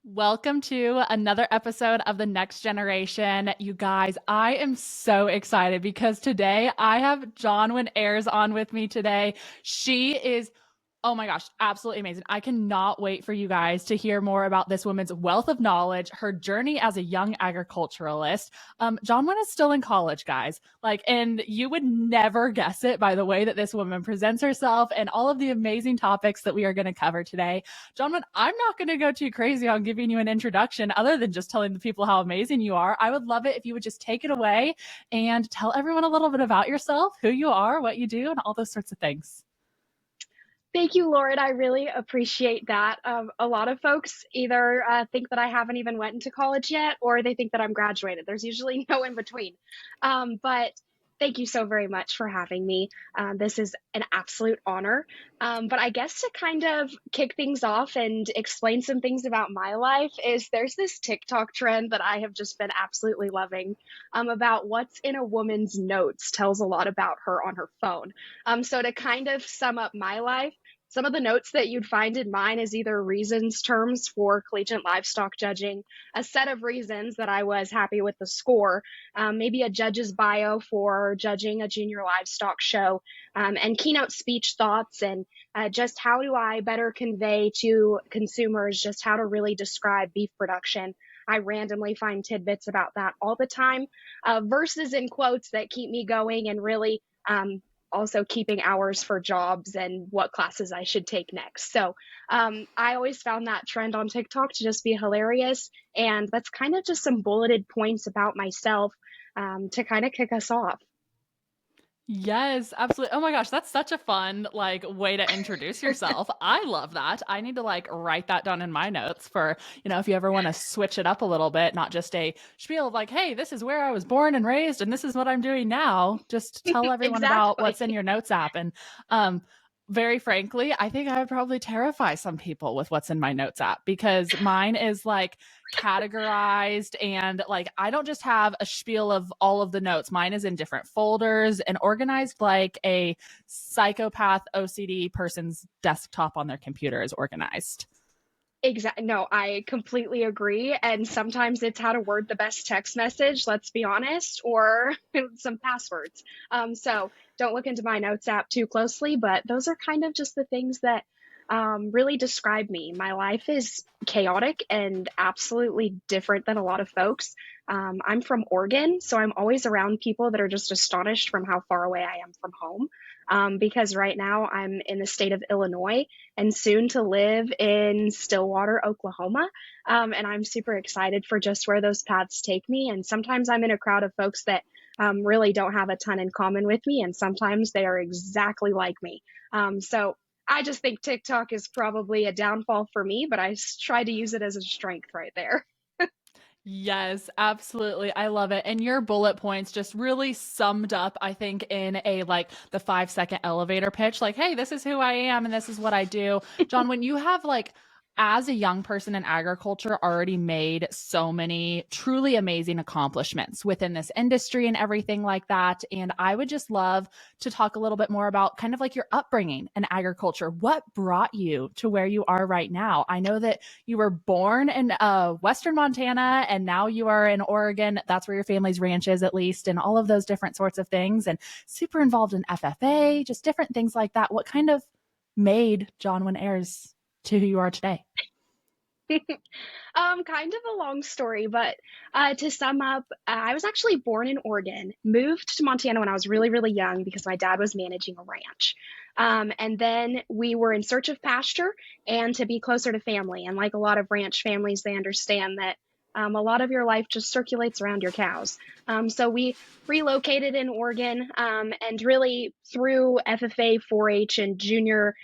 Welcome to another episode of The Next Generation. You guys, I am so excited because today I have Jonwyn Ayres on with me today. She is, oh my gosh, absolutely amazing. I cannot wait for you guys to hear more about this woman's wealth of knowledge, her journey as a young agriculturalist. Jonwyn is still in college, guys. And you would never guess it by the way that this woman presents herself and all of the amazing topics that we are going to cover today. Jonwyn, I'm not going to go too crazy on giving you an introduction other than just telling the people how amazing you are. I would love it if you would just take it away and tell everyone a little bit about yourself, who you are, what you do, and all those sorts of things. Thank you, Lauren. I really appreciate that. A lot of folks either think that I haven't even went into college yet, or they think that I'm graduated. There's usually no in between. But thank you so very much for having me. This is an absolute honor. But I guess to kind of kick things off and explain some things about my life is there's this TikTok trend that I have just been absolutely loving about what's in a woman's notes tells a lot about her on her phone. So to kind of sum up my life, some of the notes that you'd find in mine is either reasons terms for collegiate livestock judging, a set of reasons that I was happy with the score, maybe a judge's bio for judging a junior livestock show, and keynote speech thoughts, and just how do I better convey to consumers just how to really describe beef production. I randomly find tidbits about that all the time, verses and quotes that keep me going and really also keeping hours for jobs and what classes I should take next. So I always found that trend on TikTok to just be hilarious. And that's kind of just some bulleted points about myself to kind of kick us off. Yes, absolutely. Oh my gosh, that's such a fun way to introduce yourself. I love that. I need to write that down in my notes for, if you ever want to switch it up a little bit, not just a spiel of hey, this is where I was born and raised and this is what I'm doing now. Just tell everyone about Exactly. what's in your notes app. And very frankly, I think I would probably terrify some people with what's in my notes app because mine is categorized and I don't just have a spiel of all of the notes. Mine is in different folders and organized like a psychopath OCD person's desktop on their computer is organized. Exactly. No, I completely agree. And sometimes it's how to word the best text message, let's be honest, or some passwords. So don't look into my notes app too closely, but those are kind of just the things that really describe me. My life is chaotic and absolutely different than a lot of folks. I'm from Oregon, so I'm always around people that are just astonished from how far away I am from home. Because right now I'm in the state of Illinois and soon to live in Stillwater, Oklahoma. And I'm super excited for just where those paths take me. And sometimes I'm in a crowd of folks that really don't have a ton in common with me, and sometimes they are exactly like me. So I just think TikTok is probably a downfall for me, but try to use it as a strength right there. Yes, absolutely. I love it. And your bullet points just really summed up, I think, in a the 5 second elevator pitch, hey, this is who I am and this is what I do. John, when you have as a young person in agriculture already made so many truly amazing accomplishments within this industry and everything like that. And I would just love to talk a little bit more about kind of your upbringing in agriculture. What brought you to where you are right now? I know that you were born in Western Montana and now you are in Oregon. That's where your family's ranch is, at least, and all of those different sorts of things, and super involved in FFA, just different things like that. What kind of made Jonwyn Ayres to who you are today? Kind of a long story, but to sum up, I was actually born in Oregon, moved to Montana when I was really, really young because my dad was managing a ranch. And then we were in search of pasture and to be closer to family. And like a lot of ranch families, they understand that a lot of your life just circulates around your cows. So we relocated in Oregon, and really through FFA, 4-H, and junior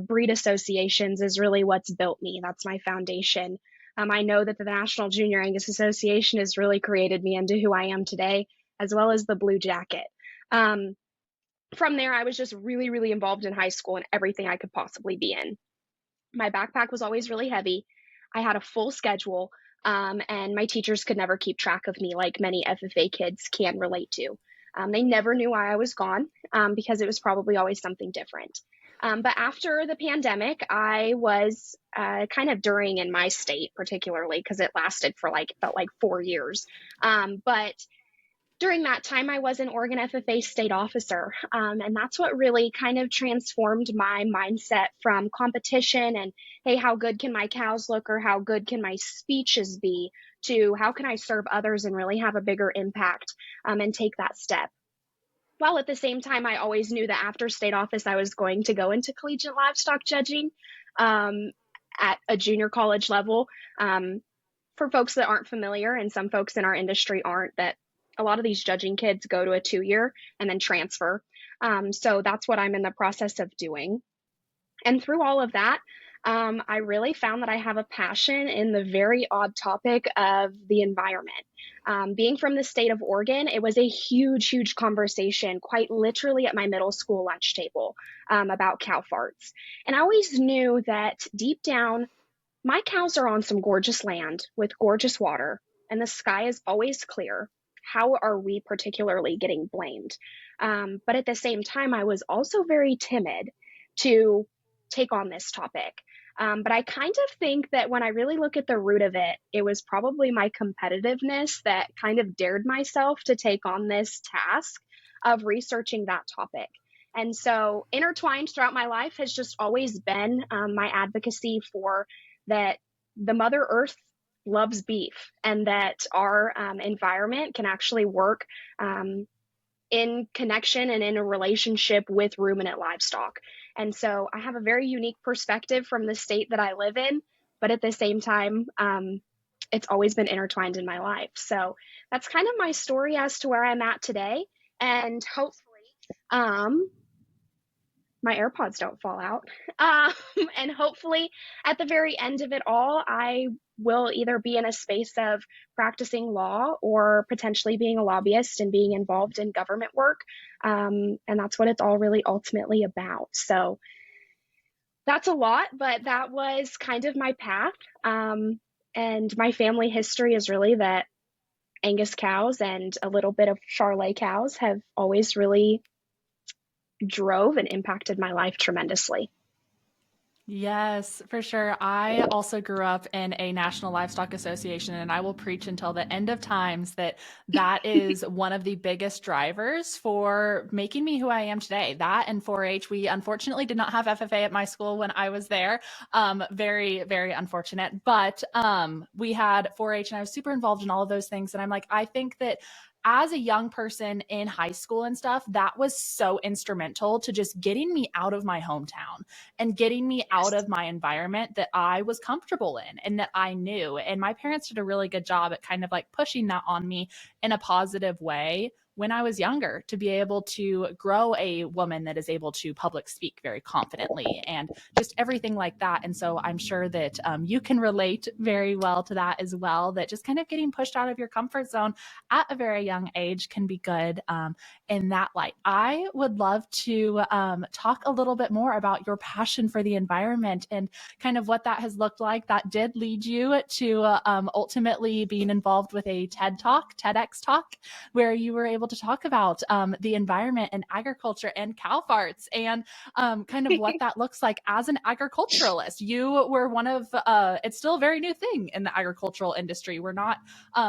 breed associations is really what's built me. That's my foundation. I know that the National Junior Angus Association has really created me into who I am today, as well as the Blue Jacket. Um, from there, I was just really, really involved in high school and everything I could possibly be in. My backpack was always really heavy. I had a full schedule, and my teachers could never keep track of me like many FFA kids can relate to. They never knew why I was gone because it was probably always something different. But after the pandemic, I was kind of during in my state, particularly because it lasted for like, felt like 4 years. But during that time, I was an Oregon FFA state officer. And that's what really kind of transformed my mindset from competition and, hey, how good can my cows look or how good can my speeches be to how can I serve others and really have a bigger impact and take that step. While at the same time, I always knew that after state office, I was going to go into collegiate livestock judging um, at a junior college level. For folks that aren't familiar, and some folks in our industry aren't, that a lot of these judging kids go to a 2 year and then transfer. So that's what I'm in the process of doing. And through all of that, I really found that I have a passion in the very odd topic of the environment. Being from the state of Oregon, it was a huge, huge conversation, quite literally at my middle school lunch table about cow farts. And I always knew that deep down, my cows are on some gorgeous land with gorgeous water, and the sky is always clear. How are we particularly getting blamed? But at the same time, I was also very timid to take on this topic. But I kind of think that when I really look at the root of it, it was probably my competitiveness that kind of dared myself to take on this task of researching that topic. And so, intertwined throughout my life has just always been my advocacy for that the Mother Earth loves beef and that our environment can actually work in connection and in a relationship with ruminant livestock. And so I have a very unique perspective from the state that I live in, but at the same time, it's always been intertwined in my life. So that's kind of my story as to where I'm at today. And hopefully, my AirPods don't fall out. And hopefully, at the very end of it all, I will either be in a space of practicing law or potentially being a lobbyist and being involved in government work. And that's what it's all really ultimately about. So that's a lot, but that was kind of my path. And my family history is really that Angus cows and a little bit of Charolais cows have always really drove and impacted my life tremendously. Yes, for sure. I also grew up in a National Livestock Association, and I will preach until the end of times that that is one of the biggest drivers for making me who I am today. That and 4-H. We unfortunately did not have FFA at my school when I was there. Very, very unfortunate. But we had 4-H, and I was super involved in all of those things. And I'm like, I think that as a young person in high school and stuff, that was so instrumental to just getting me out of my hometown and getting me out Yes. of my environment that I was comfortable in and that I knew. And my parents did a really good job at kind of like pushing that on me in a positive way when I was younger to be able to grow a woman that is able to public speak very confidently and just everything like that. And so I'm sure that you can relate very well to that as well, that just kind of getting pushed out of your comfort zone at a very young age can be good in that light. I would love to talk a little bit more about your passion for the environment and kind of what that has looked like. That did lead you to ultimately being involved with a TEDx talk, where you were able to talk about the environment and agriculture and cow farts and kind of what that looks like as an agriculturalist. You were one of, it's still a very new thing in the agricultural industry. We're not,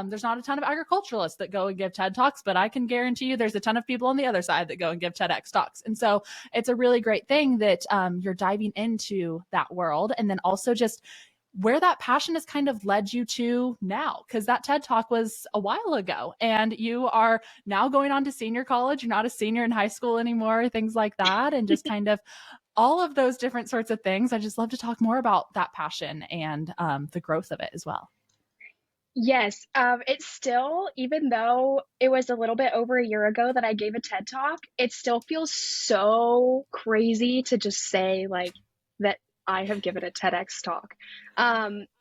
there's not a ton of agriculturalists that go and give TED Talks, but I can guarantee you there's a ton of people on the other side that go and give TEDx talks. And so it's a really great thing that you're diving into that world. And then also just where that passion has kind of led you to now, because that TED Talk was a while ago and you are now going on to senior college. You're not a senior in high school anymore, things like that. And just kind of all of those different sorts of things. I just love to talk more about that passion and the growth of it as well. Yes, it's still, even though it was a little bit over a year ago that I gave a TED Talk, it still feels so crazy to just say like that I have given a TEDx talk.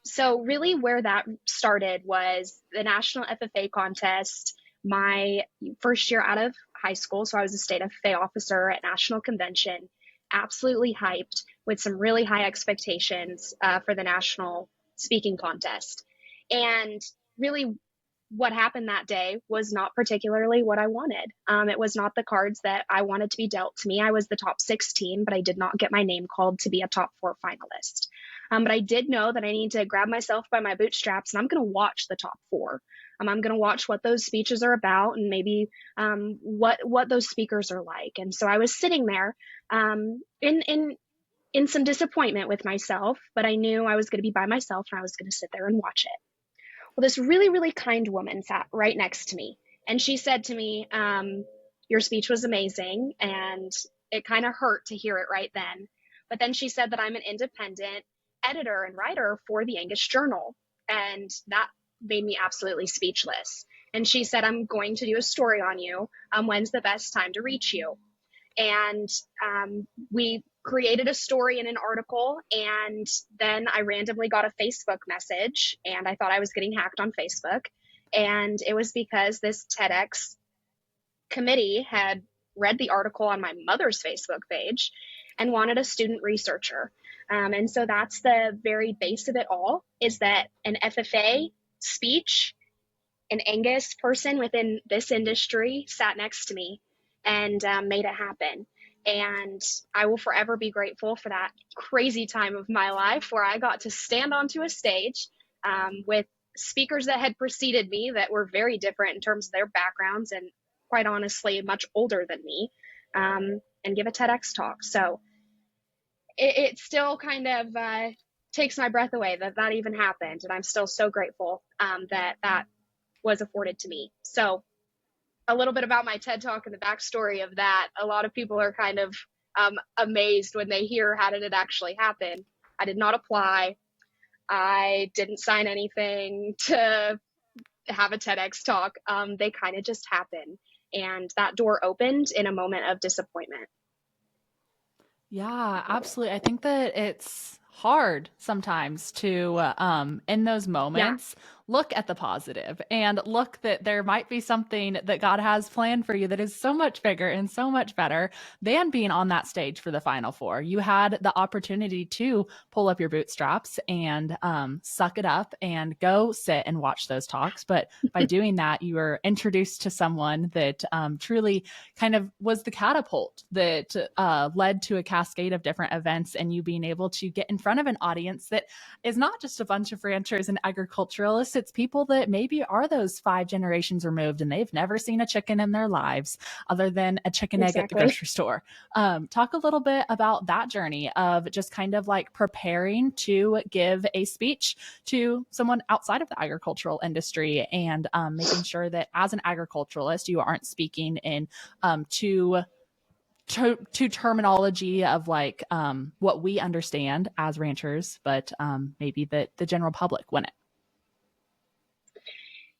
So really where that started was the National FFA contest, my first year out of high school. So I was a state FFA officer at national convention, absolutely hyped with some really high expectations for the national speaking contest. And really what happened that day was not particularly what I wanted. It was not the cards that I wanted to be dealt to me. I was the top 16, but I did not get my name called to be a top 4 finalist. But I did know that I need to grab myself by my bootstraps, and I'm going to watch the top 4. I'm going to watch what those speeches are about, and maybe what those speakers are like. And so I was sitting there in some disappointment with myself, but I knew I was going to be by myself, and I was going to sit there and watch it. Well, this really, really kind woman sat right next to me, and she said to me, your speech was amazing, and it kind of hurt to hear it right then. But then she said that I'm an independent editor and writer for the Angus Journal, and that made me absolutely speechless. And she said, I'm going to do a story on you. When's the best time to reach you? And we created a story in an article, and then I randomly got a Facebook message, and I thought I was getting hacked on Facebook. And it was because this TEDx committee had read the article on my mother's Facebook page and wanted a student researcher. And so that's the very base of it all, is that an FFA speech, an Angus person within this industry sat next to me and made it happen. And I will forever be grateful for that crazy time of my life where I got to stand onto a stage with speakers that had preceded me that were very different in terms of their backgrounds and quite honestly much older than me, and give a TEDx talk. So it still kind of takes my breath away that even happened. And I'm still so grateful that was afforded to me. So a little bit about my TED Talk and the backstory of that. A lot of people are kind of amazed when they hear how did it actually happen. I did not apply. I didn't sign anything to have a TEDx talk. They kind of just happen. And that door opened in a moment of disappointment. Yeah, absolutely. I think that it's hard sometimes to, in those Yeah. moments, look at the positive and look that there might be something that God has planned for you that is so much bigger and so much better than being on that stage for the Final Four. You had the opportunity to pull up your bootstraps and suck it up and go sit and watch those talks. But by doing that, you were introduced to someone that truly kind of was the catapult that led to a cascade of different events, and you being able to get in front of an audience that is not just a bunch of ranchers and agriculturalists. It's people that maybe are those 5 generations removed and they've never seen a chicken in their lives other than a chicken egg at the grocery store. Talk a little bit about that journey of just kind of like preparing to give a speech to someone outside of the agricultural industry, and making sure that as an agriculturalist, you aren't speaking in to terminology of like what we understand as ranchers, but maybe that the general public wouldn't.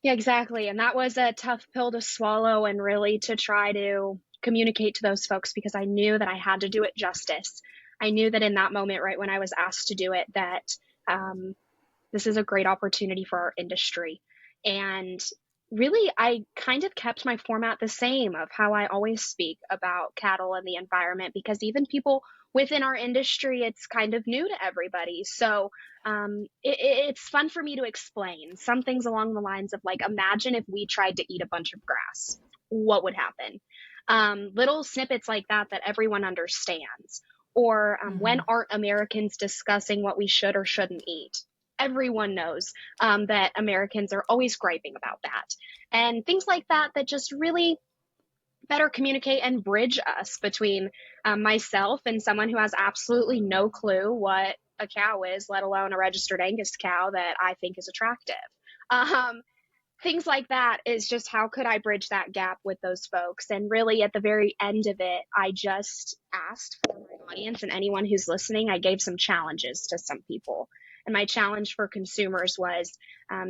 Yeah, exactly. And that was a tough pill to swallow, and really to try to communicate to those folks, because I knew that I had to do it justice. I knew that in that moment, right when I was asked to do it, that this is a great opportunity for our industry. And really, I kind of kept my format the same of how I always speak about cattle and the environment, because even people within our industry, it's kind of new to everybody. So it's fun for me to explain some things along the lines of like, imagine if we tried to eat a bunch of grass, what would happen? Little snippets like that everyone understands. Or when aren't Americans discussing what we should or shouldn't eat? Everyone knows that Americans are always griping about that. And things like that just really better communicate and bridge us between myself and someone who has absolutely no clue what a cow is, let alone a registered Angus cow that I think is attractive. Things like that is just, how could I bridge that gap with those folks? And really at the very end of it, I just asked for my audience and anyone who's listening, I gave some challenges to some people. And my challenge for consumers was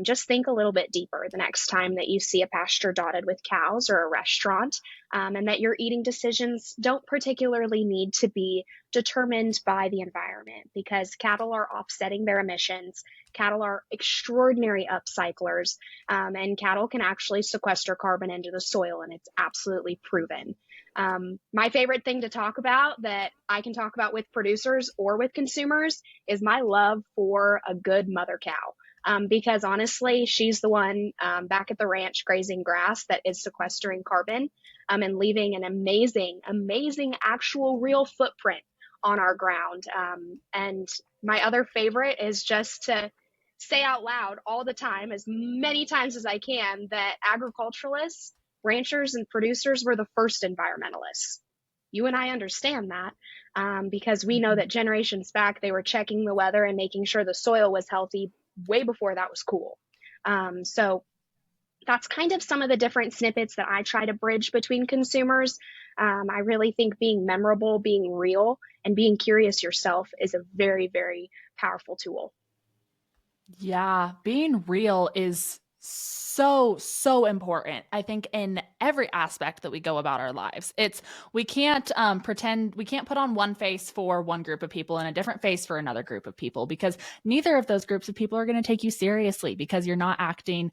just think a little bit deeper the next time that you see a pasture dotted with cows or a restaurant, and that your eating decisions don't particularly need to be determined by the environment, because cattle are offsetting their emissions. Cattle are extraordinary upcyclers, and cattle can actually sequester carbon into the soil, and it's absolutely proven. My favorite thing to talk about that I can talk about with producers or with consumers is my love for a good mother cow. because honestly, she's the one back at the ranch grazing grass that is sequestering carbon and leaving an amazing, amazing actual real footprint on our ground. And my other favorite is just to say out loud all the time, as many times as I can, that agriculturalists, ranchers, and producers were the first environmentalists. You and I understand that because we know that generations back, they were checking the weather and making sure the soil was healthy way before that was cool. So that's kind of some of the different snippets that I try to bridge between consumers. I really think being memorable, being real, and being curious yourself is a very, very powerful tool. Yeah, being real is so important. I think in every aspect that we go about our lives. It's we can't pretend, we can't put on one face for one group of people and a different face for another group of people, because neither of those groups of people are going to take you seriously, because you're not acting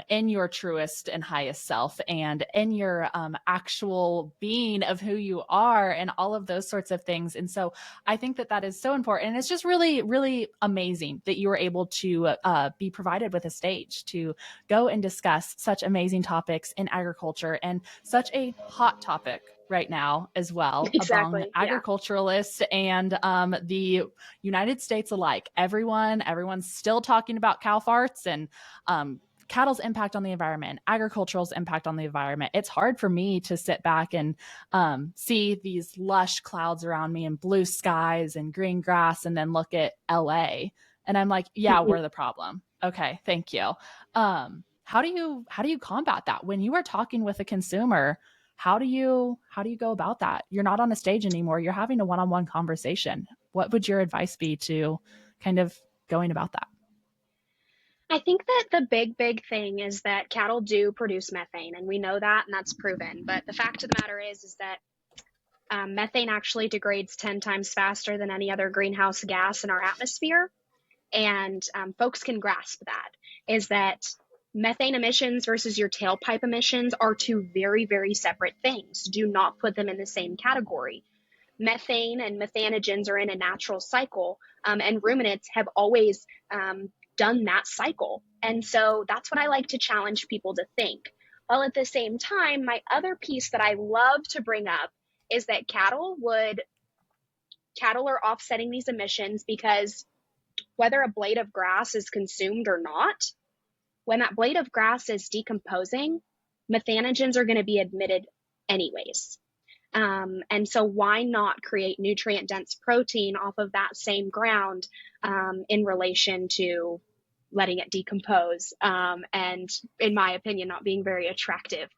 in your truest and highest self and in your actual being of who you are and all of those sorts of things. And so I think that that is so important. And it's just really, really amazing that you were able to be provided with a stage to go and discuss such amazing topics in agriculture, and such a hot topic right now as well among Exactly. Yeah. agriculturalists and the United States alike. Everyone's still talking about cow farts and cattle's impact on the environment, agricultural's impact on the environment. It's hard for me to sit back and see these lush clouds around me and blue skies and green grass, and then look at LA and I'm like, yeah, we're the problem. Okay, thank you. How do you combat that when you are talking with a consumer? How do you go about that? You're not on a stage anymore. You're having a one-on-one conversation. What would your advice be to kind of going about that? I think that the big, big thing is that cattle do produce methane, and we know that, and that's proven. But the fact of the matter is that methane actually degrades 10 times faster than any other greenhouse gas in our atmosphere. And folks can grasp that, is that methane emissions versus your tailpipe emissions are two very, very separate things. Do not put them in the same category. Methane and methanogens are in a natural cycle, and ruminants have always done that cycle. And so that's what I like to challenge people to think. While at the same time, my other piece that I love to bring up is that cattle are offsetting these emissions because whether a blade of grass is consumed or not, when that blade of grass is decomposing, methanogens are going to be emitted anyways. And so why not create nutrient dense protein off of that same ground in relation to letting it decompose and in my opinion not being very attractive.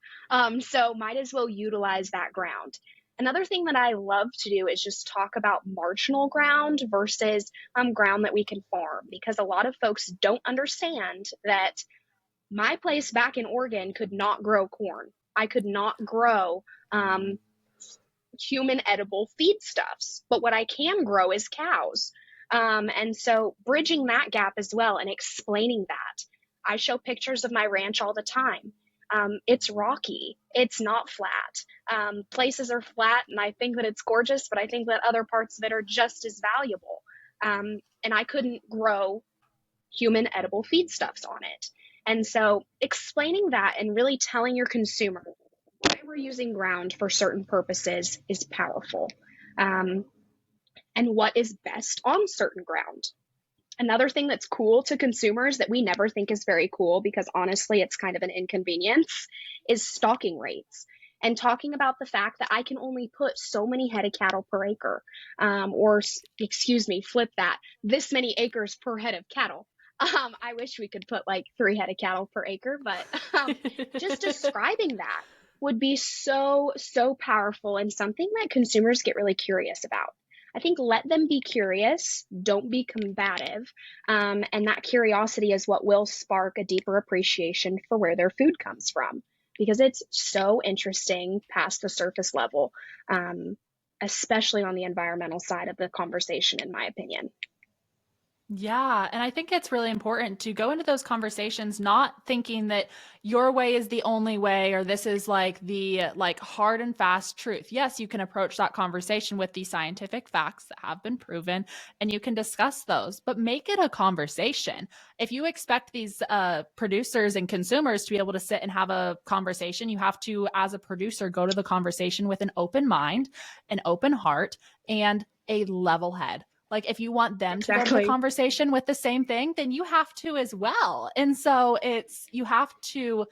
So might as well utilize that ground. Another thing that I love to do is just talk about marginal ground versus ground that we can farm, because a lot of folks don't understand that my place back in Oregon could not grow corn. I could not grow human edible feedstuffs, but what I can grow is cows. And so bridging that gap as well and explaining that. I show pictures of my ranch all the time. It's rocky. It's not flat. Places are flat, and I think that it's gorgeous, but I think that other parts of it are just as valuable. And I couldn't grow human edible feedstuffs on it. And so explaining that and really telling your consumer why we're using ground for certain purposes is powerful. And what is best on certain ground. Another thing that's cool to consumers that we never think is very cool, because honestly, it's kind of an inconvenience, is stocking rates. And talking about the fact that I can only put so many head of cattle per acre, or excuse me, flip that, this many acres per head of cattle. I wish we could put like 3 head of cattle per acre, but just describing that would be so, so powerful and something that consumers get really curious about. I think let them be curious, don't be combative. And that curiosity is what will spark a deeper appreciation for where their food comes from, because it's so interesting past the surface level, especially on the environmental side of the conversation, in my opinion. Yeah. And I think it's really important to go into those conversations not thinking that your way is the only way or this is like the like hard and fast truth. Yes, you can approach that conversation with the scientific facts that have been proven and you can discuss those, but make it a conversation. If you expect these producers and consumers to be able to sit and have a conversation, you have to, as a producer, go to the conversation with an open mind, an open heart, and a level head. Like if you want them to go to the Exactly. conversation with the same thing, then you have to as well. And so you have to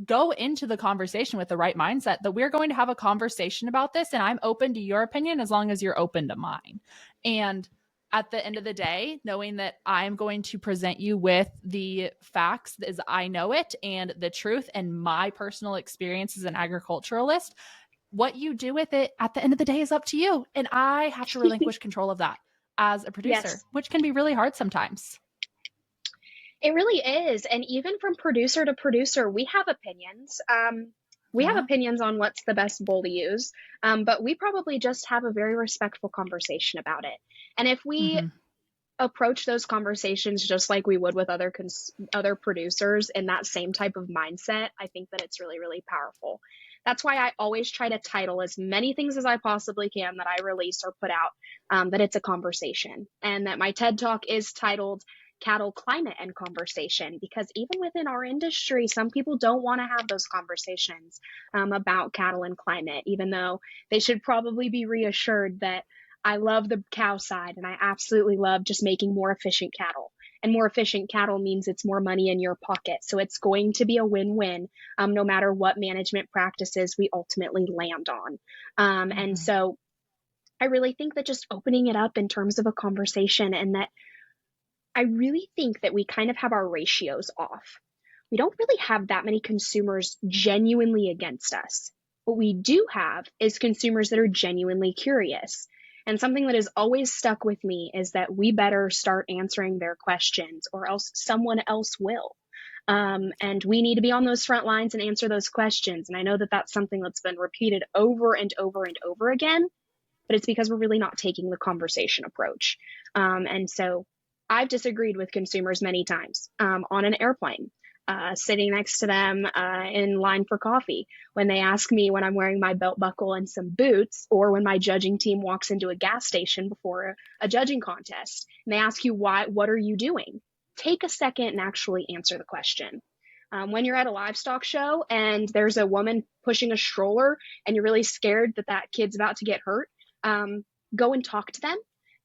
go into the conversation with the right mindset that we're going to have a conversation about this and I'm open to your opinion as long as you're open to mine. And at the end of the day, knowing that I'm going to present you with the facts as I know it and the truth and my personal experience as an agriculturalist, what you do with it at the end of the day is up to you. And I have to relinquish control of that as a producer, Yes. which can be really hard sometimes. It really is. And even from producer to producer, we have opinions. We have Yeah. opinions on what's the best bowl to use, but we probably just have a very respectful conversation about it. And if we Mm-hmm. approach those conversations just like we would with other producers in that same type of mindset, I think that it's really, really powerful. That's why I always try to title as many things as I possibly can that I release or put out, that it's a conversation, and that my TED Talk is titled Cattle, Climate, and Conversation, because even within our industry, some people don't want to have those conversations about cattle and climate, even though they should probably be reassured that I love the cow side and I absolutely love just making more efficient cattle. And more efficient cattle means it's more money in your pocket. So it's going to be a win win, no matter what management practices we ultimately land on. And Mm-hmm. so I really think that just opening it up in terms of a conversation, and that I really think that we kind of have our ratios off. We don't really have that many consumers genuinely against us. What we do have is consumers that are genuinely curious. And something that has always stuck with me is that we better start answering their questions, or else someone else will. And we need to be on those front lines and answer those questions. And I know that that's something that's been repeated over and over and over again, but it's because we're really not taking the conversation approach. And so I've disagreed with consumers many times, on an airplane, sitting next to them in line for coffee, when they ask me when I'm wearing my belt buckle and some boots, or when my judging team walks into a gas station before a judging contest and they ask you, why, what are you doing? Take a second and actually answer the question. When you're at a livestock show and there's a woman pushing a stroller and you're really scared that that kid's about to get hurt, um, go and talk to them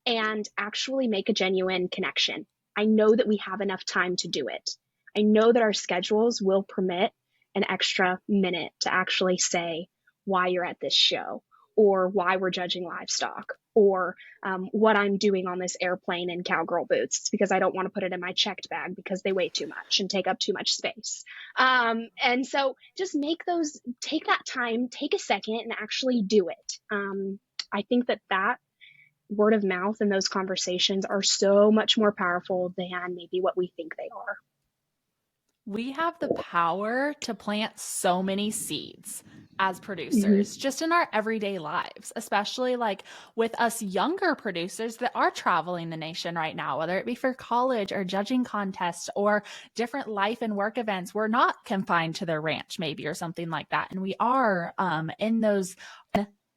and actually make a genuine connection. I know that we have enough time to do it. I know that our schedules will permit an extra minute to actually say why you're at this show, or why we're judging livestock, or what I'm doing on this airplane in cowgirl boots. It's because I don't want to put it in my checked bag because they weigh too much and take up too much space. And so just take that time, take a second and actually do it. I think that word of mouth and those conversations are so much more powerful than maybe what we think they are. We have the power to plant so many seeds as Mm-hmm. producers just in our everyday lives, especially like with us younger producers that are traveling the nation right now, whether it be for college or judging contests or different life and work events. We're not confined to their ranch, maybe, or something like that. And we are in those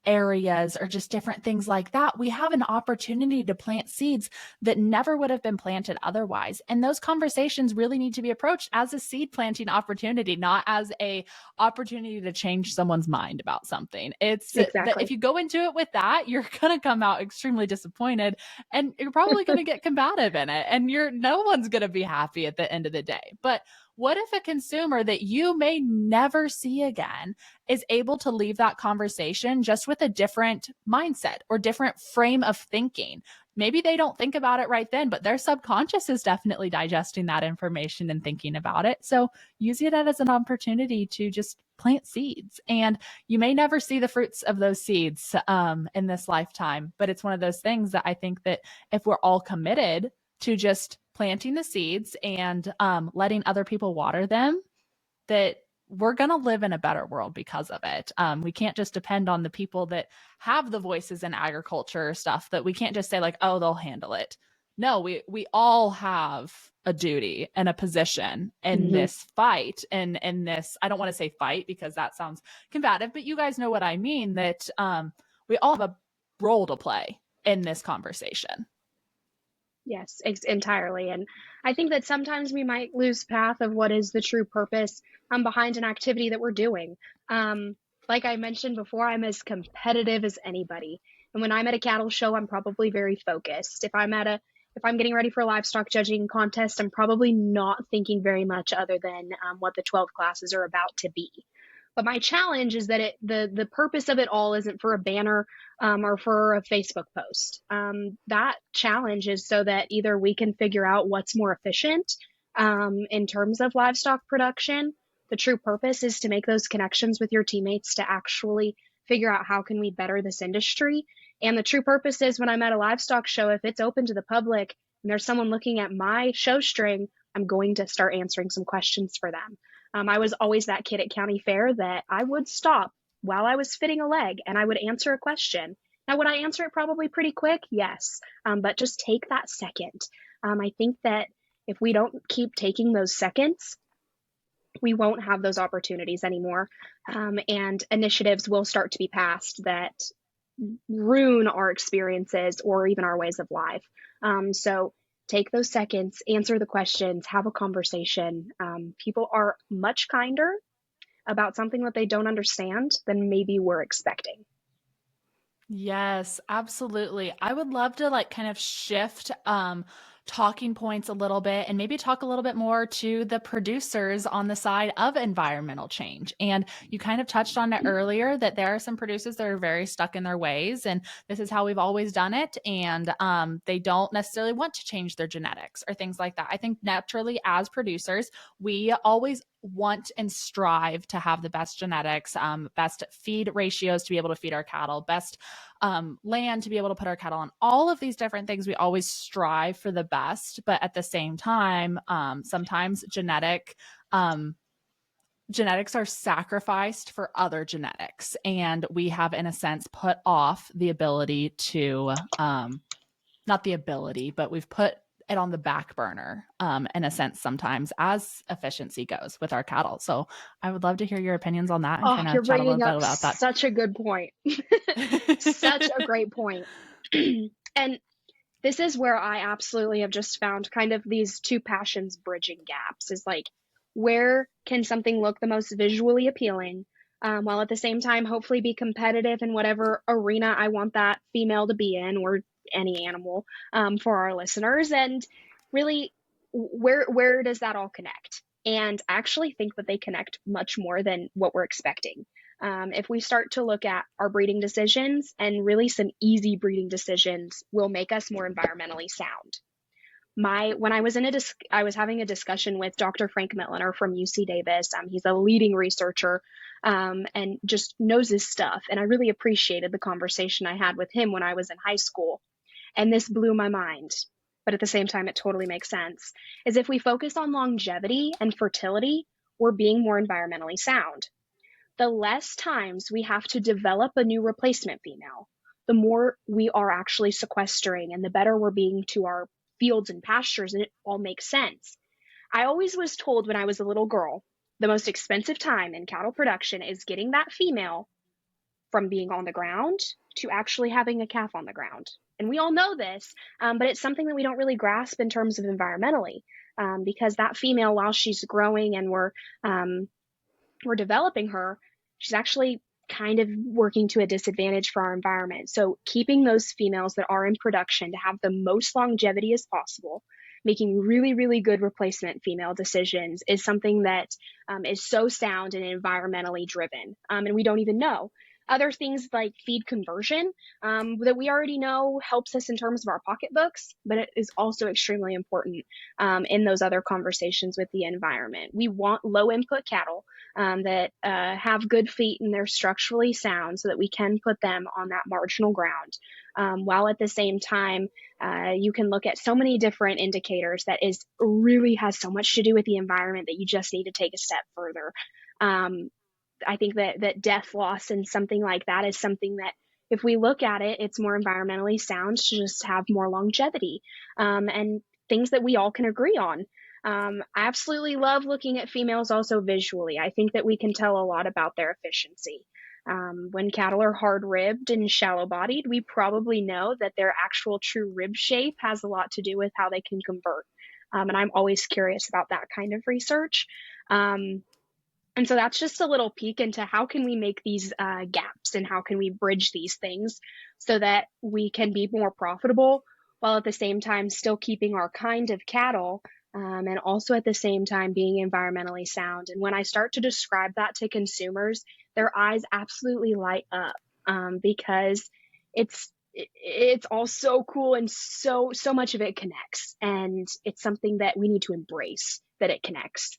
areas or just different things like that. We have an opportunity to plant seeds that never would have been planted otherwise. And those conversations really need to be approached as a seed planting opportunity, not as a opportunity to change someone's mind about something. It's that if Exactly. you go into it with that, you're going to come out extremely disappointed and you're probably going to get combative in it and no one's going to be happy at the end of the day. But what if a consumer that you may never see again is able to leave that conversation just with a different mindset or different frame of thinking? Maybe they don't think about it right then, but their subconscious is definitely digesting that information and thinking about it. So use it as an opportunity to just plant seeds. And you may never see the fruits of those seeds in this lifetime, but it's one of those things that I think that if we're all committed to just planting the seeds and letting other people water them, that we're going to live in a better world because of it. We can't just depend on the people that have the voices in agriculture stuff, that we can't just say like, oh, they'll handle it. no, we all have a duty and a position in Hmm. this fight, and in this, I don't want to say fight because that sounds combative, but you guys know what I mean, that we all have a role to play in this conversation. Yes, entirely. And I think that sometimes we might lose path of what is the true purpose behind an activity that we're doing. Um, like I mentioned before, I'm as competitive as anybody. And when I'm at a cattle show, I'm probably very focused. If I'm getting ready for a livestock judging contest, I'm probably not thinking very much other than what the 12 classes are about to be. But my challenge is that the purpose of it all isn't for a banner or for a Facebook post. That challenge is so that either we can figure out what's more efficient in terms of livestock production. The true purpose is to make those connections with your teammates to actually figure out how can we better this industry. And the true purpose is when I'm at a livestock show, if it's open to the public and there's someone looking at my show string, I'm going to start answering some questions for them. I was always that kid at county fair that I would stop while I was fitting a leg and I would answer a question. Now, would I answer it probably pretty quick? Yes. But just take that second. I think that if we don't keep taking those seconds, we won't have those opportunities anymore. And initiatives will start to be passed that ruin our experiences or even our ways of life. So take those seconds, answer the questions, have a conversation. People are much kinder about something that they don't understand than maybe we're expecting. Yes, absolutely. I would love to like kind of shift talking points a little bit and maybe talk a little bit more to the producers on the side of environmental change. And you kind of touched on it earlier that there are some producers that are very stuck in their ways, and this is how we've always done it, and they don't necessarily want to change their genetics or things like that. I think naturally as producers, we always want and strive to have the best genetics, best feed ratios to be able to feed our cattle, best land to be able to put our cattle on, all of these different things. We always strive for the best, but at the same time, sometimes genetics are sacrificed for other genetics, and we have in a sense put off the ability to not the ability, but we've put it on the back burner in a sense sometimes as efficiency goes with our cattle. So I would love to hear your opinions on that and Oh, kind of you're chat a little bringing bit up about that. such a good point. Such a great point. And this is where I absolutely have just found kind of these two passions bridging gaps is like, where can something look the most visually appealing while at the same time hopefully be competitive in whatever arena I want that female to be in, or any animal for our listeners, and really where does that all connect? And I actually think that they connect much more than what we're expecting. If we start to look at our breeding decisions, and really some easy breeding decisions will make us more environmentally sound. When I was I was having a discussion with Dr. Frank Mitliner from UC Davis. He's a leading researcher and just knows his stuff. And I really appreciated the conversation I had with him when I was in high school. And this blew my mind. But at the same time, it totally makes sense. Is if we focus on longevity and fertility, we're being more environmentally sound. The less times we have to develop a new replacement female, the more we are actually sequestering and the better we're being to our fields and pastures, and it all makes sense. I always was told when I was a little girl, the most expensive time in cattle production is getting that female from being on the ground to actually having a calf on the ground. And we all know this, but it's something that we don't really grasp in terms of environmentally, because that female, while she's growing and we're developing her, she's actually kind of working to a disadvantage for our environment. So keeping those females that are in production to have the most longevity as possible, making really, really good replacement female decisions is something that is so sound and environmentally driven. And we don't even know. Other things like feed conversion that we already know helps us in terms of our pocketbooks, but it is also extremely important in those other conversations with the environment. We want low input cattle that have good feet and they're structurally sound so that we can put them on that marginal ground. While at the same time, you can look at so many different indicators that is really has so much to do with the environment that you just need to take a step further. I think that death loss and something like that is something that if we look at it, it's more environmentally sound to just have more longevity, and things that we all can agree on. I absolutely love looking at females also visually. I think that we can tell a lot about their efficiency. When cattle are hard ribbed and shallow bodied, we probably know that their actual true rib shape has a lot to do with how they can convert. And I'm always curious about that kind of research. Um, and so that's just a little peek into how can we make these gaps and how can we bridge these things so that we can be more profitable while at the same time still keeping our kind of cattle, and also at the same time being environmentally sound. And when I start to describe that to consumers, their eyes absolutely light up, because it's all so cool and so much of it connects, and it's something that we need to embrace that it connects.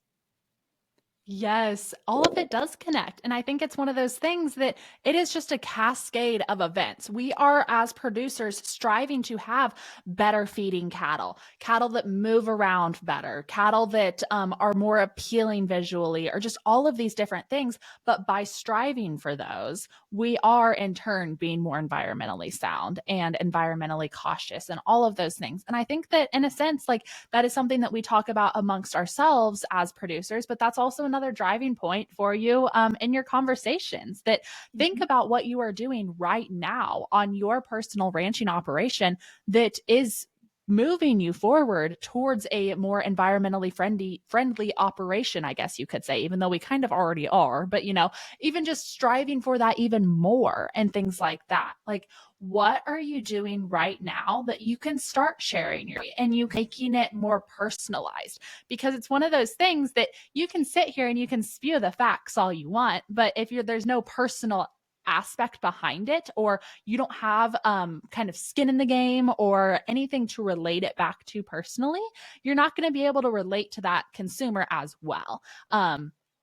Yes, all of it does connect. And I think it's one of those things that it is just a cascade of events. We are, as producers, striving to have better feeding cattle, cattle that move around better, cattle that are more appealing visually, or just all of these different things. But by striving for those, we are in turn being more environmentally sound and environmentally cautious and all of those things. And I think that in a sense, like that is something that we talk about amongst ourselves as producers, but that's also another driving point for you in your conversations that think Mhm. about what you are doing right now on your personal ranching operation that is moving you forward towards a more environmentally friendly operation, I guess you could say, even though we kind of already are. But even just striving for that even more and things like that. Like, what are you doing right now that you can start sharing your and you making it more personalized? Because it's one of those things that you can sit here and you can spew the facts all you want, but if there's no personal aspect behind it, or you don't have kind of skin in the game or anything to relate it back to personally, you're not going to be able to relate to that consumer as well.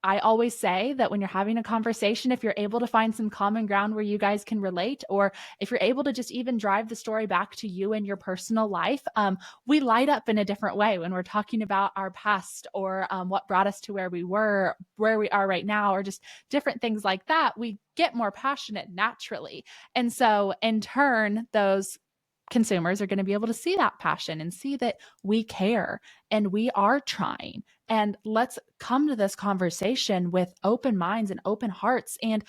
I always say that when you're having a conversation, if you're able to find some common ground where you guys can relate, or if you're able to just even drive the story back to you and your personal life, we light up in a different way when we're talking about our past, or what brought us to where we were, where we are right now, or just different things like that. We get more passionate naturally. And so, in turn, those consumers are going to be able to see that passion and see that we care and we are trying. And let's come to this conversation with open minds and open hearts. And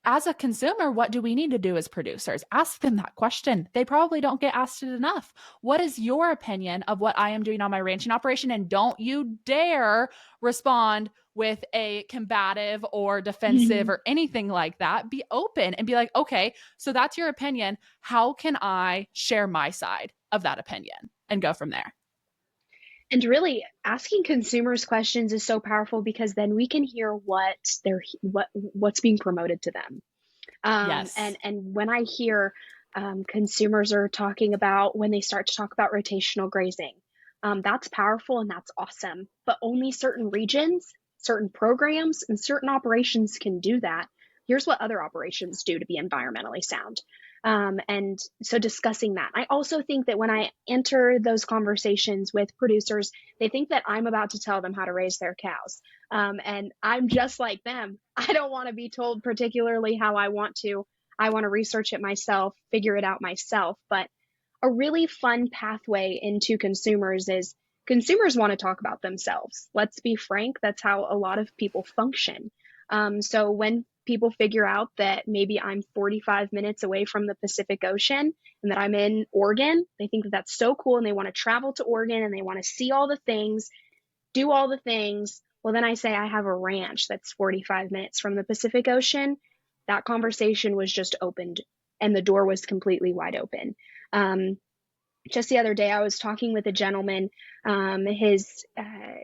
as a consumer, what do we need to do as producers? Ask them that question. They probably don't get asked it enough. What is your opinion of what I am doing on my ranching operation? And don't you dare respond with a combative or defensive or anything like that. Be open and be like, okay, so that's your opinion. How can I share my side of that opinion and go from there? And really asking consumers questions is so powerful because then we can hear what's being promoted to them. Yes. And when I hear consumers are talking about when they start to talk about rotational grazing, that's powerful and that's awesome. But only certain regions, certain programs, and certain operations can do that. Here's what other operations do to be environmentally sound. And so discussing that. I also think that when I enter those conversations with producers, they think that I'm about to tell them how to raise their cows. And I'm just like them. I don't want to be told particularly how I want to. I want to research it myself, figure it out myself. But a really fun pathway into consumers is consumers want to talk about themselves. Let's be frank, that's how a lot of people function. So when people figure out that maybe I'm 45 minutes away from the Pacific Ocean and that I'm in Oregon, they think that that's so cool and they want to travel to Oregon and they want to see all the things, do all the things. Well, then I say I have a ranch that's 45 minutes from the Pacific Ocean. That conversation was just opened and the door was completely wide open. Um, just the other day, I was talking with a gentleman. His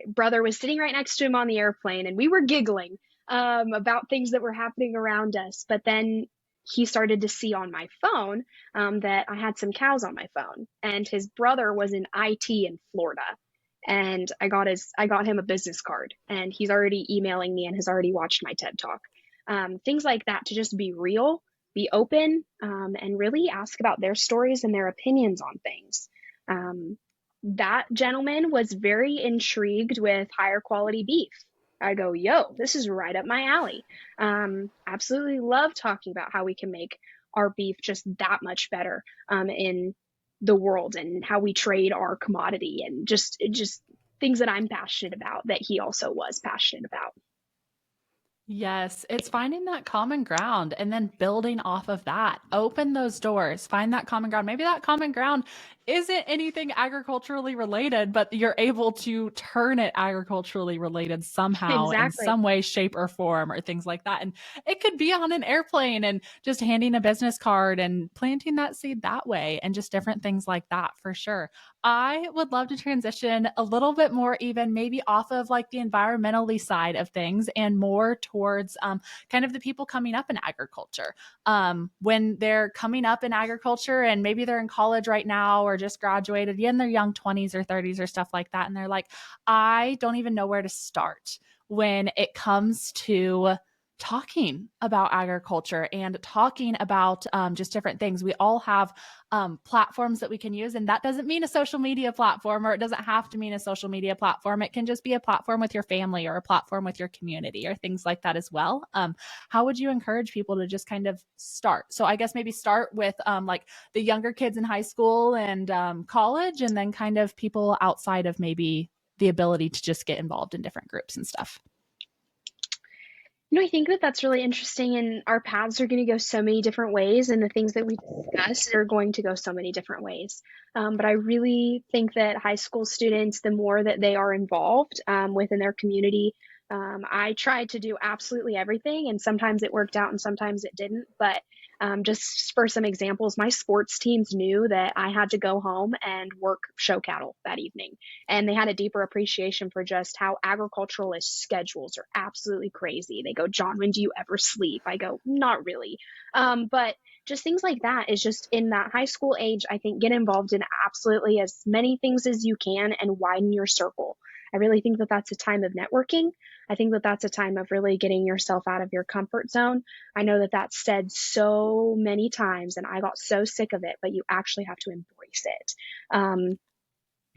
brother was sitting right next to him on the airplane, and we were giggling about things that were happening around us. But then he started to see on my phone that I had some cows on my phone, and his brother was in IT in Florida. And I got him a business card, and he's already emailing me and has already watched my TED talk. Things like that to just be real, be open, and really ask about their stories and their opinions on things. Um, that gentleman was very intrigued with higher quality beef. I go, yo, this is right up my alley. Absolutely love talking about how we can make our beef just that much better in the world and how we trade our commodity and just things that I'm passionate about that he also was passionate about. Yes, it's finding that common ground and then building off of that. Open those doors, find that common ground. Maybe that common ground isn't anything agriculturally related, but you're able to turn it agriculturally related somehow in Exactly. some way, shape, or form, or things like that. And it could be on an airplane and just handing a business card and planting that seed that way, and just different things like that for sure. I would love to transition a little bit more, even maybe off of like the environmentally side of things and more towards kind of the people coming up in agriculture. When they're coming up in agriculture and maybe they're in college right now or just graduated in their young 20s or 30s or stuff like that. And they're like, I don't even know where to start when it comes to talking about agriculture and talking about just different things. We all have platforms that we can use. And that doesn't mean a social media platform, or it doesn't have to mean a social media platform. It can just be a platform with your family or a platform with your community or things like that as well. How would you encourage people to just kind of start? So I guess maybe start with like the younger kids in high school and college, and then kind of people outside of maybe the ability to just get involved in different groups and stuff. I think that that's really interesting, and our paths are going to go so many different ways, and the things that we discuss are going to go so many different ways. But I really think that high school students, the more that they are involved within their community, I tried to do absolutely everything, and sometimes it worked out and sometimes it didn't. But just for some examples, my sports teams knew that I had to go home and work show cattle that evening. And they had a deeper appreciation for just how agriculturalist schedules are absolutely crazy. They go, Jonwyn, do you ever sleep? I go, not really. But just things like that is just in that high school age, I think get involved in absolutely as many things as you can and widen your circle. I really think that that's a time of networking. I think that that's a time of really getting yourself out of your comfort zone. I know that that's said so many times and I got so sick of it, but you actually have to embrace it.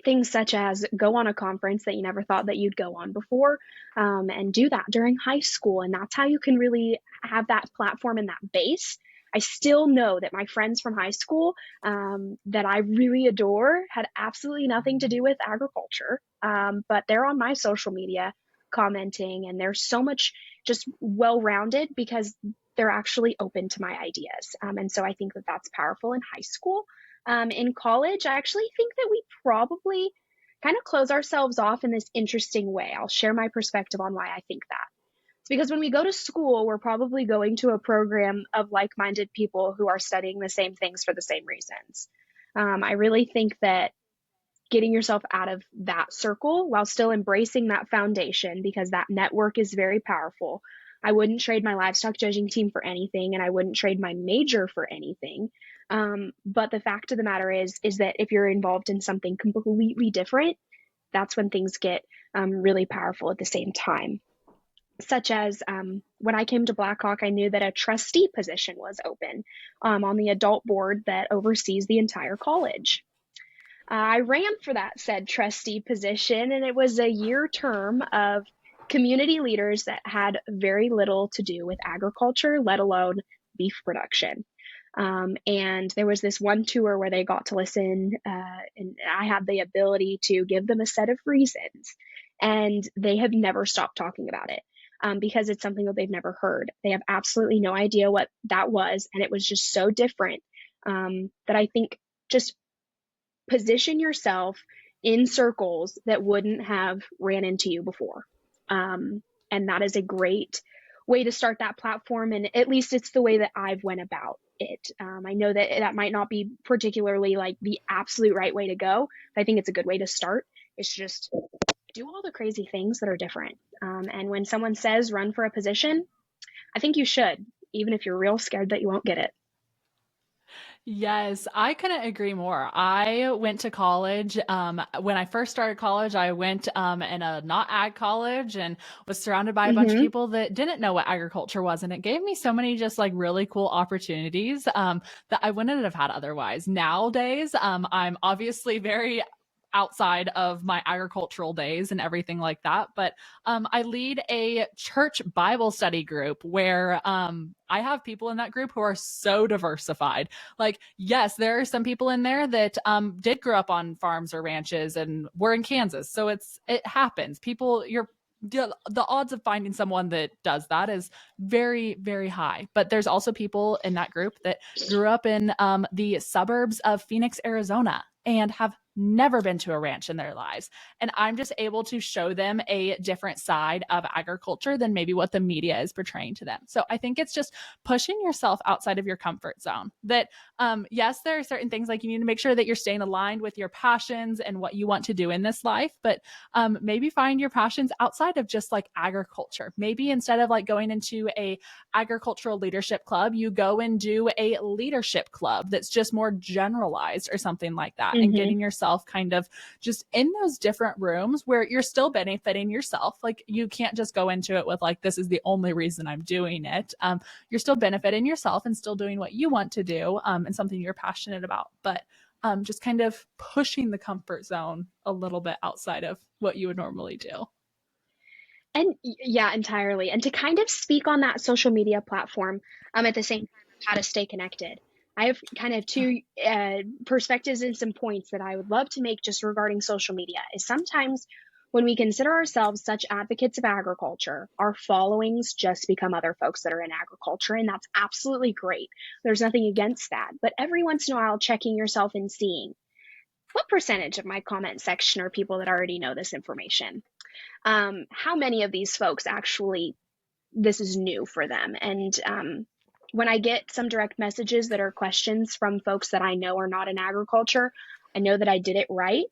Things such as go on a conference that you never thought that you'd go on before, and do that during high school. And that's how you can really have that platform and that base. I still know that my friends from high school that I really adore had absolutely nothing to do with agriculture, but they're on my social media commenting, and they're so much just well rounded because they're actually open to my ideas. And so I think that that's powerful in high school. In college, I actually think that we probably kind of close ourselves off in this interesting way. I'll share my perspective on why I think that. It's because when we go to school, we're probably going to a program of like minded people who are studying the same things for the same reasons. I really think that getting yourself out of that circle while still embracing that foundation, because that network is very powerful. I wouldn't trade my livestock judging team for anything, and I wouldn't trade my major for anything. But the fact of the matter is that if you're involved in something completely different, that's when things get really powerful at the same time. Such as when I came to Blackhawk, I knew that a trustee position was open on the adult board that oversees the entire college. I ran for that said trustee position, and it was a year term of community leaders that had very little to do with agriculture, let alone beef production. And there was this one tour where they got to listen, and I had the ability to give them a set of reasons. And they have never stopped talking about it because it's something that they've never heard. They have absolutely no idea what that was. And it was just so different that I think just position yourself in circles that wouldn't have ran into you before. And that is a great way to start that platform. And at least it's the way that I've went about it. I know that that might not be particularly like the absolute right way to go, but I think it's a good way to start. It's just do all the crazy things that are different. And when someone says run for a position, I think you should, even if you're real scared that you won't get it. Yes, I couldn't agree more. I went to college. When I first started college, I went in a not ag college and was surrounded by a bunch of Mm-hmm. people that didn't know what agriculture was. And it gave me so many just like really cool opportunities that I wouldn't have had otherwise. Nowadays, I'm obviously very outside of my agricultural days and everything like that. But I lead a church Bible study group where I have people in that group who are so diversified. Like, yes, there are some people in there that did grow up on farms or ranches and were in Kansas. So it happens. People, the odds of finding someone that does that is very, very high. But there's also people in that group that grew up in the suburbs of Phoenix, Arizona, and have never been to a ranch in their lives. And I'm just able to show them a different side of agriculture than maybe what the media is portraying to them. So I think it's just pushing yourself outside of your comfort zone. That, yes, there are certain things like you need to make sure that you're staying aligned with your passions and what you want to do in this life, but maybe find your passions outside of just like agriculture. Maybe instead of like going into a agricultural leadership club, you go and do a leadership club that's just more generalized or something like that, and getting yourself kind of just in those different rooms where you're still benefiting yourself. Like, you can't just go into it with like, this is the only reason I'm doing it. You're still benefiting yourself and still doing what you want to do, and something you're passionate about, but just kind of pushing the comfort zone a little bit outside of what you would normally do. And yeah, entirely. And to kind of speak on that social media platform, at the same time of how to stay connected. I have kind of two perspectives and some points that I would love to make just regarding social media. Is sometimes when we consider ourselves such advocates of agriculture, our followings just become other folks that are in agriculture, and that's absolutely great. There's nothing against that. But every once in a while, checking yourself and seeing what percentage of my comment section are people that already know this information. How many of these folks actually, this is new for them? And when I get some direct messages that are questions from folks that I know are not in agriculture, I know that I did it right.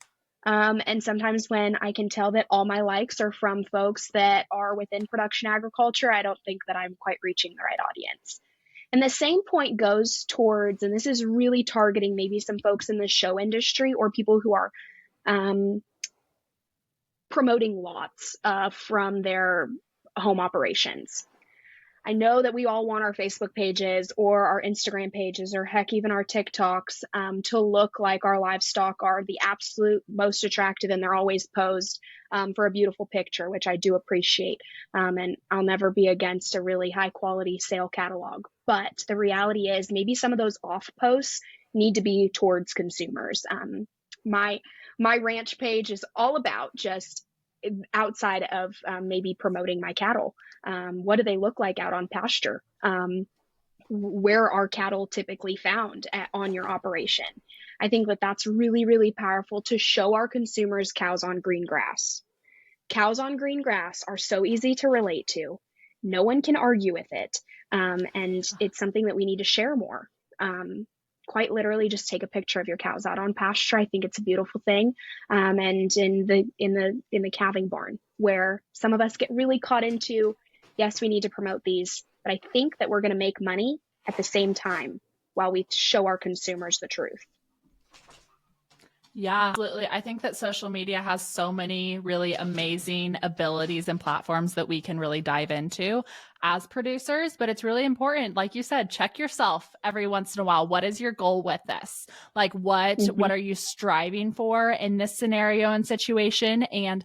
And sometimes when I can tell that all my likes are from folks that are within production agriculture, I don't think that I'm quite reaching the right audience. And the same point goes towards, and this is really targeting maybe some folks in the show industry or people who are promoting lots from their home operations. I know that we all want our Facebook pages or our Instagram pages or heck, even our TikToks to look like our livestock are the absolute most attractive, and they're always posed for a beautiful picture, which I do appreciate. And I'll never be against a really high quality sale catalog. But the reality is maybe some of those off posts need to be towards consumers. My ranch page is all about just outside of maybe promoting my cattle. What do they look like out on pasture? Where are cattle typically found on your operation? I think that that's really, really powerful to show our consumers cows on green grass. Cows on green grass are so easy to relate to. No one can argue with it. And it's something that we need to share more. Quite literally, just take a picture of your cows out on pasture. I think it's a beautiful thing. And in the calving barn, where some of us get really caught into, yes, we need to promote these, but I think that we're going to make money at the same time while we show our consumers the truth. Yeah, absolutely. I think that social media has so many really amazing abilities and platforms that we can really dive into as producers, but it's really important. Like you said, check yourself every once in a while. What is your goal with this? Like what are you striving for in this scenario and situation? And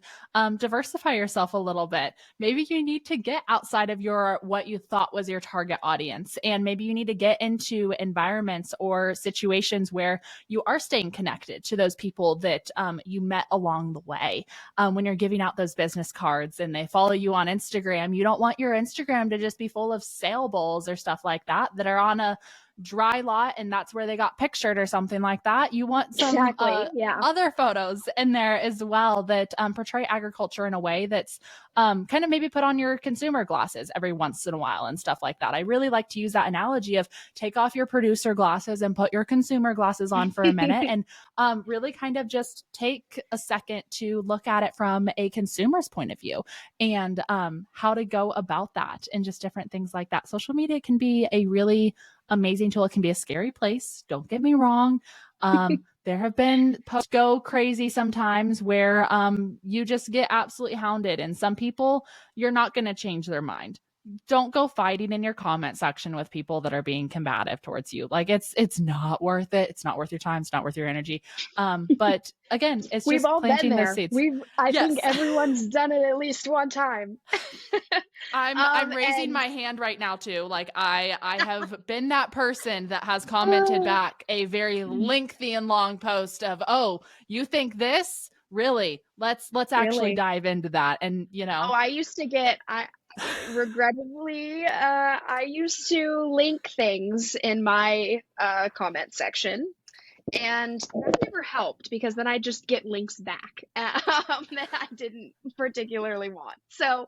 diversify yourself a little bit. Maybe you need to get outside of what you thought was your target audience. And maybe you need to get into environments or situations where you are staying connected to those people that you met along the way. When you're giving out those business cards and they follow you on Instagram, you don't want your Instagram to just be full of sale bulls or stuff like that are on a dry lot and that's where they got pictured or something like that. You want some other photos in there as well that portray agriculture in a way that's kind of maybe put on your consumer glasses every once in a while and stuff like that. I really like to use that analogy of take off your producer glasses and put your consumer glasses on for a minute and really kind of just take a second to look at it from a consumer's point of view and how to go about that and just different things like that. Social media can be a really amazing tool. It can be a scary place. Don't get me wrong. There have been posts go crazy sometimes where you just get absolutely hounded, and some people, you're not going to change their mind. don't go fighting in your comment section with people that are being combative towards you. Like it's not worth it. It's not worth your time. It's not worth your energy. But again, it's We've just all been planting those there. seeds. I think Yes. everyone's done it at least one time. I'm raising And my hand right now too. Like I have been that person that has commented back a very lengthy and long post of, "Oh, you think this? Really? Let's actually really. dive into that." And, Oh, I used to get, regrettably, I used to link things in my comment section, and that never helped because then I just get links back that I didn't particularly want. So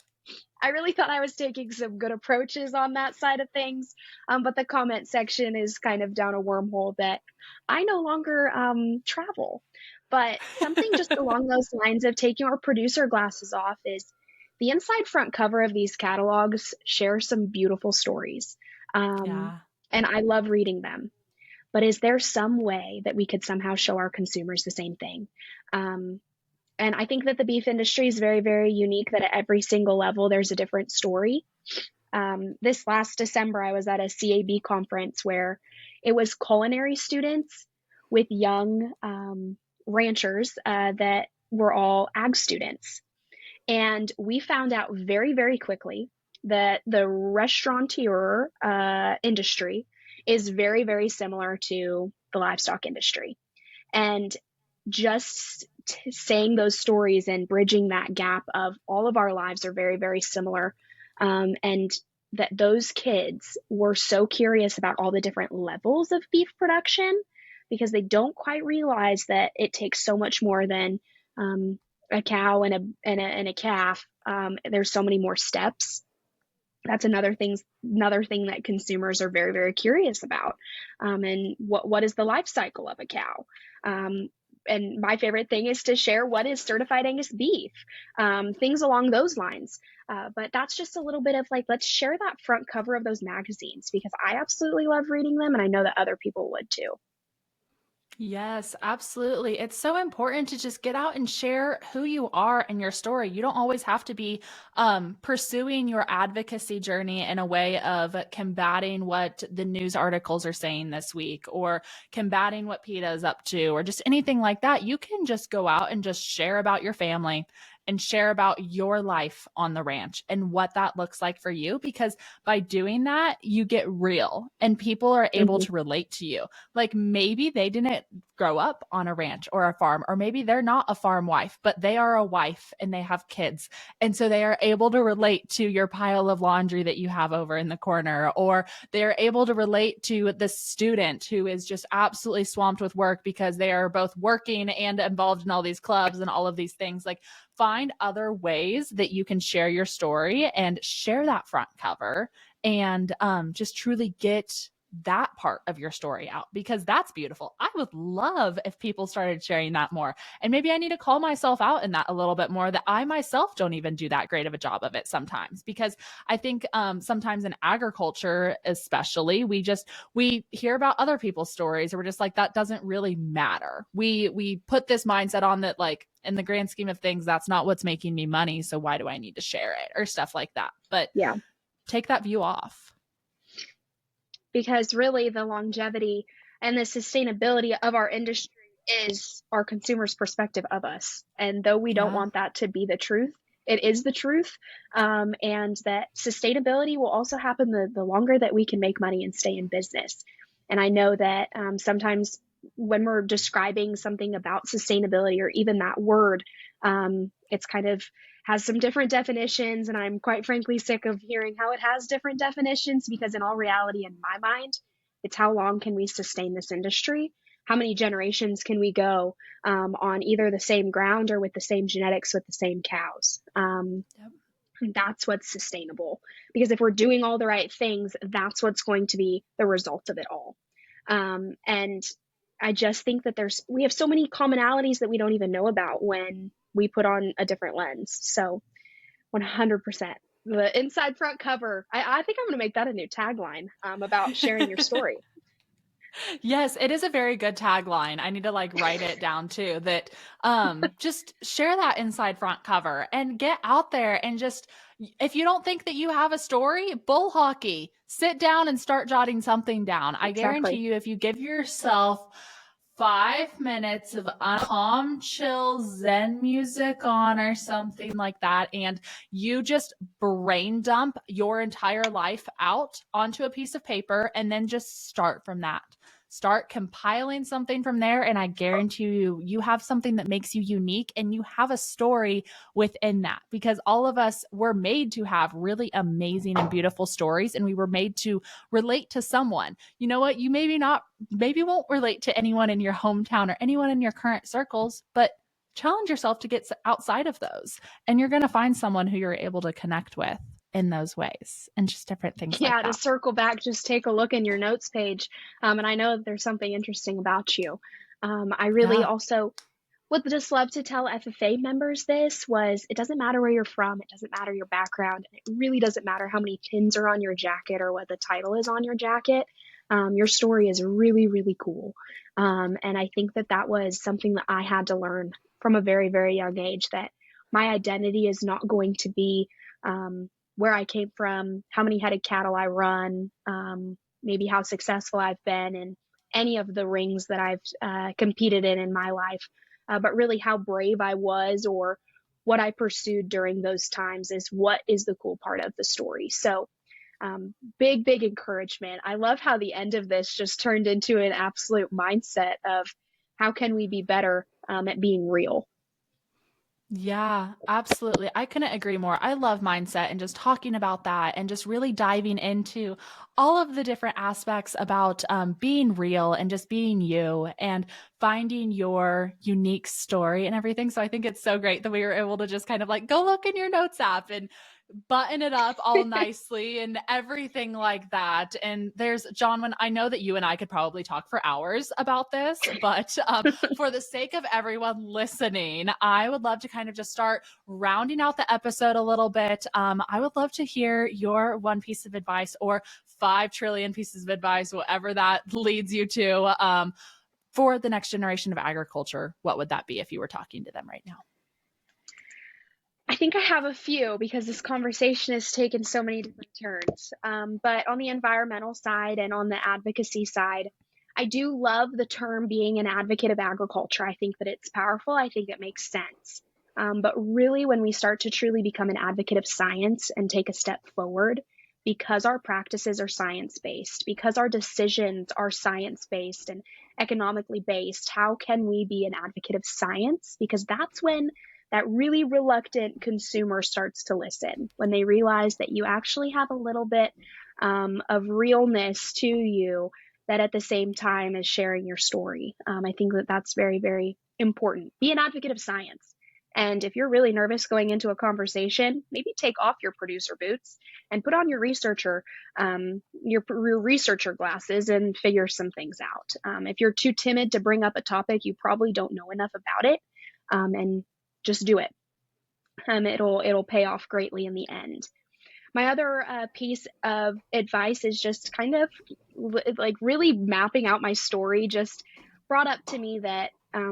I really thought I was taking some good approaches on that side of things, but the comment section is kind of down a wormhole that I no longer travel. But something just along those lines of taking our producer glasses off is the inside front cover of these catalogs share some beautiful stories. Um, yeah. and I love reading them. But is there some way that we could somehow show our consumers the same thing? Um, and I think that the beef industry is very, very unique, that at every single level, there's a different story. This last December, I was at a CAB conference where it was culinary students with young ranchers that were all ag students. And we found out very, very quickly that the restaurateur industry is very, very similar to the livestock industry. And just saying those stories and bridging that gap of all of our lives are very, very similar. And that those kids were so curious about all the different levels of beef production because they don't quite realize that it takes so much more than a cow and a calf. There's so many more steps. That's another thing that consumers are very, very curious about. And what is the life cycle of a cow? And my favorite thing is to share what is certified Angus beef, things along those lines. But that's just a little bit of like, let's share that front cover of those magazines because I absolutely love reading them, and I know that other people would too. Yes, absolutely. It's so important to just get out and share who you are and your story. You don't always have to be pursuing your advocacy journey in a way of combating what the news articles are saying this week or combating what PETA is up to or just anything like that. You can just go out and just share about your family and share about your life on the ranch and what that looks like for you. Because by doing that, you get real and people are able Mm-hmm. to relate to you. Like maybe they didn't grow up on a ranch or a farm, or maybe they're not a farm wife, but they are a wife and they have kids. And so they are able to relate to your pile of laundry that you have over in the corner, or they're able to relate to the student who is just absolutely swamped with work because they are both working and involved in all these clubs and all of these things. Like find other ways that you can share your story and share that front cover and just truly get that part of your story out because that's beautiful. I would love if people started sharing that more. And maybe I need to call myself out in that a little bit more that I myself don't even do that great of a job of it sometimes because I think sometimes in agriculture especially we hear about other people's stories or we're just like that doesn't really matter. We put this mindset on that like in the grand scheme of things that's not what's making me money, so why do I need to share it or stuff like that. But Yeah. take that view off. Because really the longevity and the sustainability of our industry is our consumers' perspective of us. And though we don't Yeah. want that to be the truth, it is the truth. And that sustainability will also happen the longer that we can make money and stay in business. And I know that sometimes when we're describing something about sustainability or even that word, it's kind of has some different definitions. And I'm quite frankly sick of hearing how it has different definitions because, in all reality, in my mind, it's how long can we sustain this industry? How many generations can we go on either the same ground or with the same genetics with the same cows? Yep. That's what's sustainable. Because if we're doing all the right things, that's what's going to be the result of it all. And I just think that we have so many commonalities that we don't even know about when we put on a different lens. So 100%. The inside front cover. I think I'm going to make that a new tagline about sharing your story. Yes, it is a very good tagline. I need to like write it down too that just share that inside front cover and get out there and just If you don't think that you have a story, bull hockey, sit down and start jotting something down. I guarantee Exactly. you, if you give yourself 5 minutes of calm, chill, Zen music on or something like that, and you just brain dump your entire life out onto a piece of paper and then just start from that. Start compiling something from there, and I guarantee you, you have something that makes you unique and you have a story within that, because all of us were made to have really amazing and beautiful stories, and we were made to relate to someone. You know what? You maybe won't relate to anyone in your hometown or anyone in your current circles, but challenge yourself to get outside of those, and you're going to find someone who you're able to connect with in those ways, and just different things like Yeah, to that. circle back, just take a look in your notes page. And I know that there's something interesting about you. I really Yeah. also would just love to tell FFA members this was it doesn't matter where you're from, it doesn't matter your background, and it really doesn't matter how many pins are on your jacket or what the title is on your jacket. Your story is really, really cool. And I think that that was something that I had to learn from a very, very young age, that my identity is not going to be where I came from, how many headed cattle I run, maybe how successful I've been in any of the rings that I've competed in my life, but really how brave I was or what I pursued during those times is what is the cool part of the story. So, big, big encouragement. I love how the end of this just turned into an absolute mindset of how can we be better at being real. Yeah, absolutely. I couldn't agree more. I love mindset and just talking about that and just really diving into all of the different aspects about being real and just being you and finding your unique story and everything. So I think it's so great that we were able to just kind of like go look in your notes app and button it up all nicely and everything like that. And there's Jonwyn, I know that you and I could probably talk for hours about this, but for the sake of everyone listening, I would love to kind of just start rounding out the episode a little bit. I would love to hear your one piece of advice or 5 trillion pieces of advice, whatever that leads you to, for the next generation of agriculture. What would that be if you were talking to them right now? I think I have a few because this conversation has taken so many different turns. But on the environmental side and on the advocacy side, I do love the term being an advocate of agriculture. I think that it's powerful. I think it makes sense. But really, when we start to truly become an advocate of science and take a step forward, because our practices are science based, because our decisions are science based and economically based, how can we be an advocate of science? Because that's when that really reluctant consumer starts to listen, when they realize that you actually have a little bit of realness to you that at the same time is sharing your story. I think that that's very, very important. Be an advocate of science. And if you're really nervous going into a conversation, maybe take off your producer boots and put on your researcher glasses and figure some things out. If you're too timid to bring up a topic, you probably don't know enough about it. And just do it. It'll pay off greatly in the end. My other piece of advice is just kind of like really mapping out my story. Just brought up to me that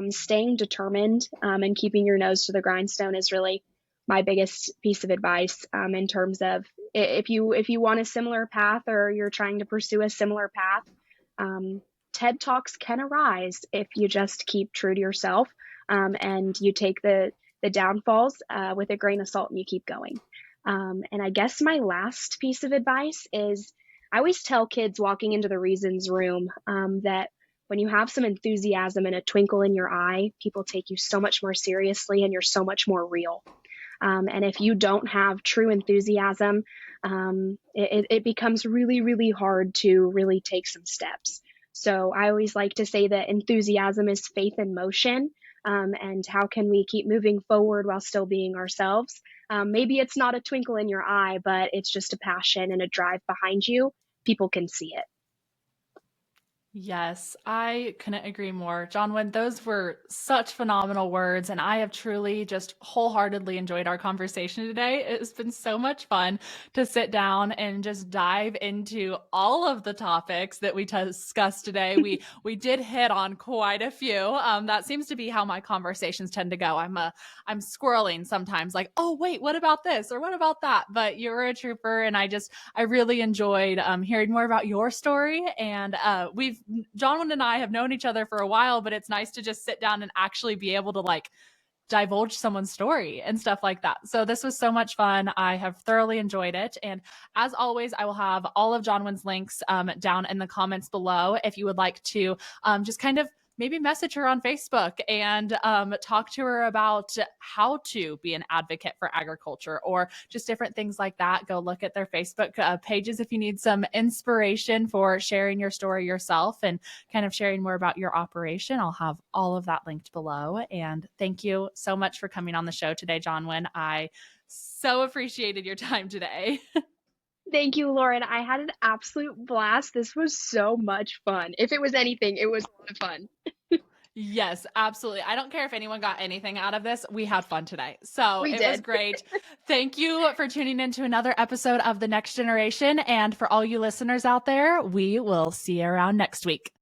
staying determined and keeping your nose to the grindstone is really my biggest piece of advice in terms of if you want a similar path or you're trying to pursue a similar path. TED Talks can arise if you just keep true to yourself and you take the downfalls with a grain of salt and you keep going. And I guess my last piece of advice is I always tell kids walking into the Reasons room that when you have some enthusiasm and a twinkle in your eye, people take you so much more seriously and you're so much more real. And if you don't have true enthusiasm, it becomes really, really hard to really take some steps. So I always like to say that enthusiasm is faith in motion. And how can we keep moving forward while still being ourselves? Maybe it's not a twinkle in your eye, but it's just a passion and a drive behind you. People can see it. Yes, I couldn't agree more. Jonwyn, those were such phenomenal words, and I have truly just wholeheartedly enjoyed our conversation today. It's been so much fun to sit down and just dive into all of the topics that we discussed today. We did hit on quite a few. That seems to be how my conversations tend to go. I'm squirreling sometimes, like, oh wait, what about this or what about that? But you're a trooper, and I really enjoyed hearing more about your story. And Jonwyn and I have known each other for a while, but it's nice to just sit down and actually be able to like divulge someone's story and stuff like that. So this was so much fun. I have thoroughly enjoyed it. And as always, I will have all of Jonwyn's links down in the comments below if you would like to just kind of maybe message her on Facebook and talk to her about how to be an advocate for agriculture or just different things like that. Go look at their Facebook pages if you need some inspiration for sharing your story yourself and kind of sharing more about your operation. I'll have all of that linked below. And thank you so much for coming on the show today, Jonwyn. I so appreciated your time today. Thank you, Lauren. I had an absolute blast. This was so much fun. If it was anything, it was a lot of fun. Yes, absolutely. I don't care if anyone got anything out of this. We had fun today. So We it was did. great. Thank you for tuning in to another episode of The Next Generation. And for all you listeners out there, we will see you around next week.